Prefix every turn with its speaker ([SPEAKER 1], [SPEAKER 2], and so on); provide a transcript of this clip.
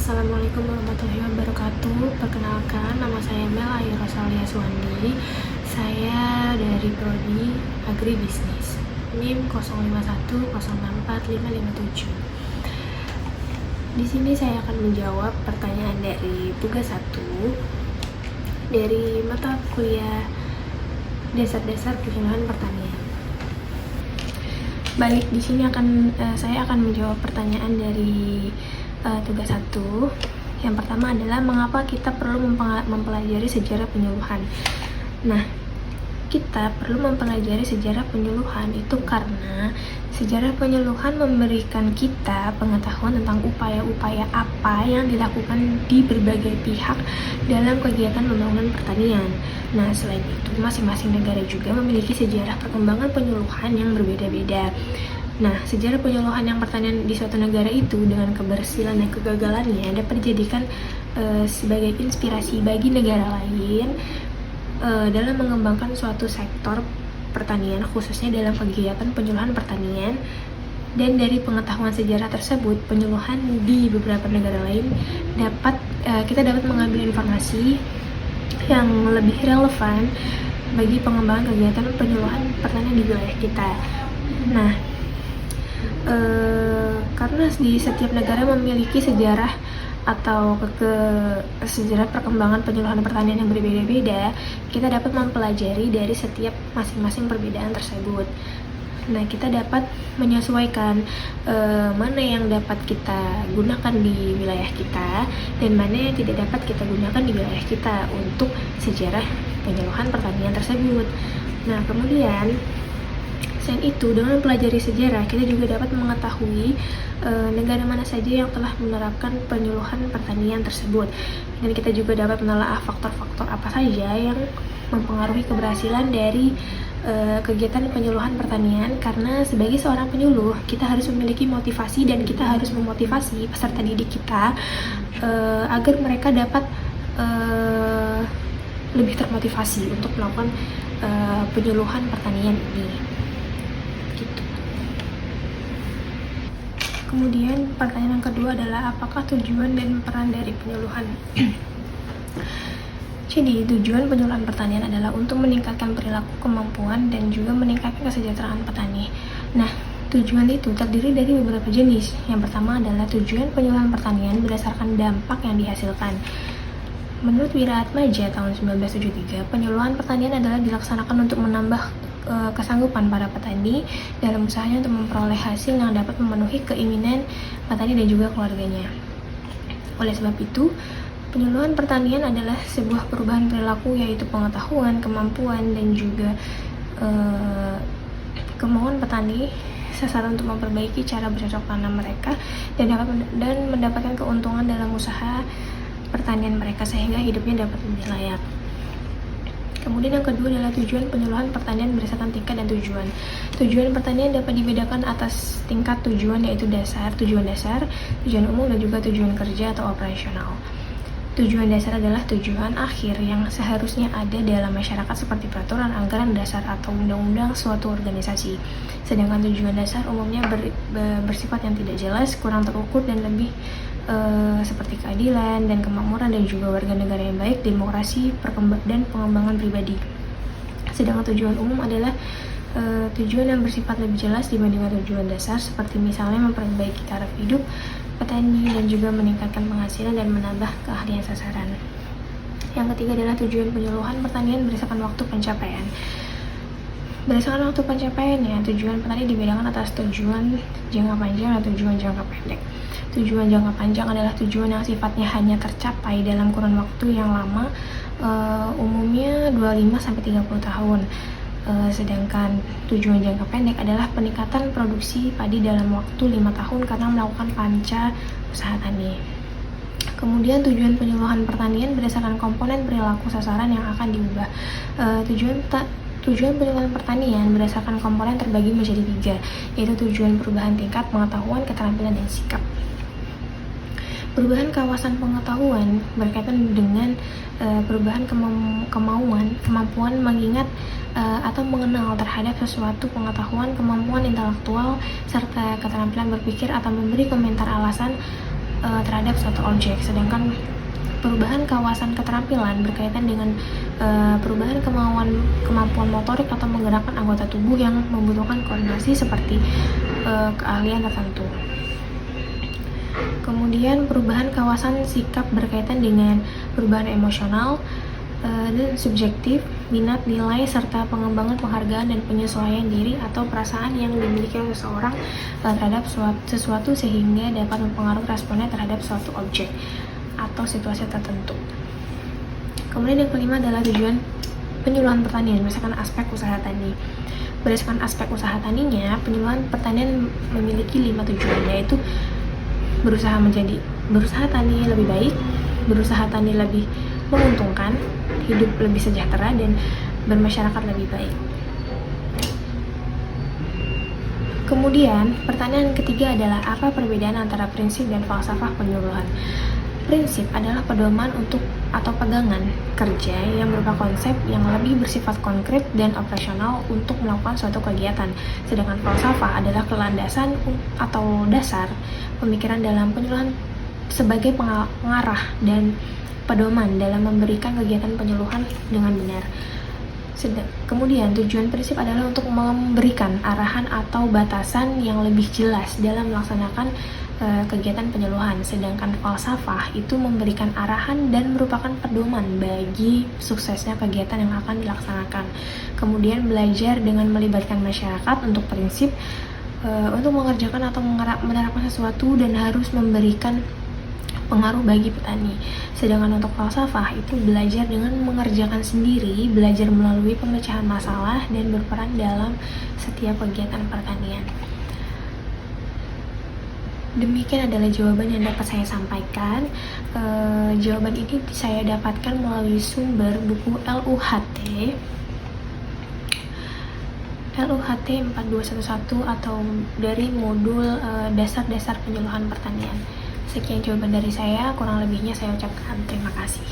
[SPEAKER 1] Assalamualaikum warahmatullahi wabarakatuh. Perkenalkan, nama saya Mel Ayu Rosalia Suwandi. Saya dari Prodi Agribisnis. NIM 0510645557. Di sini saya akan menjawab pertanyaan dari tugas 1 dari mata kuliah Dasar-dasar Penyuluhan Pertanian. Baik, di sini saya akan menjawab pertanyaan dari tugas 1. Yang pertama adalah mengapa kita perlu mempelajari sejarah penyuluhan. Nah, kita perlu mempelajari sejarah penyuluhan itu karena sejarah penyuluhan memberikan kita pengetahuan tentang upaya-upaya apa yang dilakukan di berbagai pihak dalam kegiatan pembangunan pertanian. Nah, selain itu, masing-masing negara juga memiliki sejarah perkembangan penyuluhan yang berbeda-beda. Nah, sejarah penyuluhan yang pertanian di suatu negara itu dengan keberhasilan dan kegagalannya dapat dijadikan sebagai inspirasi bagi negara lain dalam mengembangkan suatu sektor pertanian, khususnya dalam kegiatan penyuluhan pertanian. Dan dari pengetahuan sejarah tersebut, penyuluhan di beberapa negara lain kita dapat mengambil informasi yang lebih relevan bagi pengembangan kegiatan penyuluhan pertanian di wilayah kita. Nah, karena di setiap negara memiliki sejarah atau sejarah perkembangan penyuluhan pertanian yang berbeda-beda, kita dapat mempelajari dari setiap masing-masing perbedaan tersebut. Nah, kita dapat menyesuaikan mana yang dapat kita gunakan di wilayah kita dan mana yang tidak dapat kita gunakan di wilayah kita untuk sejarah penyuluhan pertanian tersebut. Nah, kemudian selain itu, dengan mempelajari sejarah, kita juga dapat mengetahui negara mana saja yang telah menerapkan penyuluhan pertanian tersebut. Dan kita juga dapat menelaah faktor-faktor apa saja yang mempengaruhi keberhasilan dari kegiatan penyuluhan pertanian. Karena sebagai seorang penyuluh, kita harus memiliki motivasi dan kita harus memotivasi peserta didik kita agar mereka dapat lebih termotivasi untuk melakukan penyuluhan pertanian ini. Kemudian pertanyaan yang kedua adalah apakah tujuan dan peran dari penyuluhan? Jadi, tujuan penyuluhan pertanian adalah untuk meningkatkan perilaku, kemampuan, dan juga meningkatkan kesejahteraan petani. Nah, tujuan itu terdiri dari beberapa jenis. Yang pertama adalah tujuan penyuluhan pertanian berdasarkan dampak yang dihasilkan. Menurut Wiraatmaja tahun 1973, penyuluhan pertanian adalah dilaksanakan untuk menambah kesanggupan para petani dalam usahanya untuk memperoleh hasil yang dapat memenuhi keinginan petani dan juga keluarganya. Oleh sebab itu, penyuluhan pertanian adalah sebuah perubahan perilaku, yaitu pengetahuan, kemampuan, dan juga kemauan petani sasaran untuk memperbaiki cara bercocok tanam mereka dan mendapatkan keuntungan dalam usaha pertanian mereka sehingga hidupnya dapat lebih layak. Kemudian yang kedua adalah tujuan penyuluhan pertanian berdasarkan tingkat dan tujuan. Tujuan pertanian dapat dibedakan atas tingkat tujuan, yaitu tujuan dasar, tujuan umum, dan juga tujuan kerja atau operasional. Tujuan dasar adalah tujuan akhir yang seharusnya ada dalam masyarakat seperti peraturan, anggaran dasar, atau undang-undang suatu organisasi. Sedangkan tujuan dasar umumnya bersifat yang tidak jelas, kurang terukur, dan lebih seperti keadilan dan kemakmuran dan juga warga negara yang baik, demokrasi, dan pengembangan pribadi. Sedangkan tujuan umum adalah tujuan yang bersifat lebih jelas dibandingkan tujuan dasar, seperti misalnya memperbaiki taraf hidup petani dan juga meningkatkan penghasilan dan menambah keahlian sasaran. Yang ketiga adalah tujuan penyuluhan pertanian berdasarkan waktu pencapaian. Berdasarkan waktu pencapaiannya, tujuan petani dibedakan atas tujuan jangka panjang dan tujuan jangka pendek. Tujuan jangka panjang adalah tujuan yang sifatnya hanya tercapai dalam kurun waktu yang lama, umumnya 25-30 tahun. Sedangkan tujuan jangka pendek adalah peningkatan produksi padi dalam waktu 5 tahun karena melakukan panca usaha tani. Kemudian tujuan penyuluhan pertanian berdasarkan komponen perilaku sasaran yang akan diubah. Tujuan penyuluhan pertanian berdasarkan komponen terbagi menjadi 3, yaitu tujuan perubahan tingkat pengetahuan, keterampilan, dan sikap. Perubahan kawasan pengetahuan berkaitan dengan perubahan kemampuan mengingat atau mengenal terhadap sesuatu, pengetahuan, kemampuan intelektual, serta keterampilan berpikir atau memberi komentar alasan terhadap suatu objek, sedangkan perubahan kawasan keterampilan berkaitan dengan perubahan kemampuan motorik atau menggerakkan anggota tubuh yang membutuhkan koordinasi seperti keahlian tertentu. Kemudian perubahan kawasan sikap berkaitan dengan perubahan emosional dan subjektif, minat, nilai, serta pengembangan penghargaan dan penyesuaian diri atau perasaan yang dimiliki oleh seseorang terhadap sesuatu sehingga dapat mempengaruhi responnya terhadap suatu objek atau situasi tertentu. Kemudian yang kelima adalah tujuan penyuluhan pertanian berdasarkan aspek usaha tani. Berdasarkan aspek usaha taninya, penyuluhan pertanian memiliki 5 tujuan, yaitu berusaha tani lebih baik, berusaha tani lebih menguntungkan, hidup lebih sejahtera, dan bermasyarakat lebih baik. Kemudian, pertanyaan ketiga adalah apa perbedaan antara prinsip dan falsafah penyuluhan? Prinsip adalah pedoman untuk atau pegangan kerja yang berupa konsep yang lebih bersifat konkret dan operasional untuk melakukan suatu kegiatan. Sedangkan falsafah adalah kelandasan atau dasar pemikiran dalam penyuluhan sebagai pengarah dan pedoman dalam memberikan kegiatan penyuluhan dengan benar. Kemudian tujuan prinsip adalah untuk memberikan arahan atau batasan yang lebih jelas dalam melaksanakan kegiatan penyuluhan, sedangkan falsafah itu memberikan arahan dan merupakan pedoman bagi suksesnya kegiatan yang akan dilaksanakan. Kemudian belajar dengan melibatkan masyarakat untuk prinsip untuk mengerjakan atau menerapkan sesuatu dan harus memberikan pengaruh bagi petani. Sedangkan untuk falsafah itu belajar dengan mengerjakan sendiri, belajar melalui pemecahan masalah dan berperan dalam setiap kegiatan pertanian. Demikian adalah jawaban yang dapat saya sampaikan. Jawaban ini saya dapatkan melalui sumber buku LUHT 4211 atau dari modul dasar-dasar penyuluhan pertanian. Sekian jawaban dari saya, kurang lebihnya saya ucapkan terima kasih.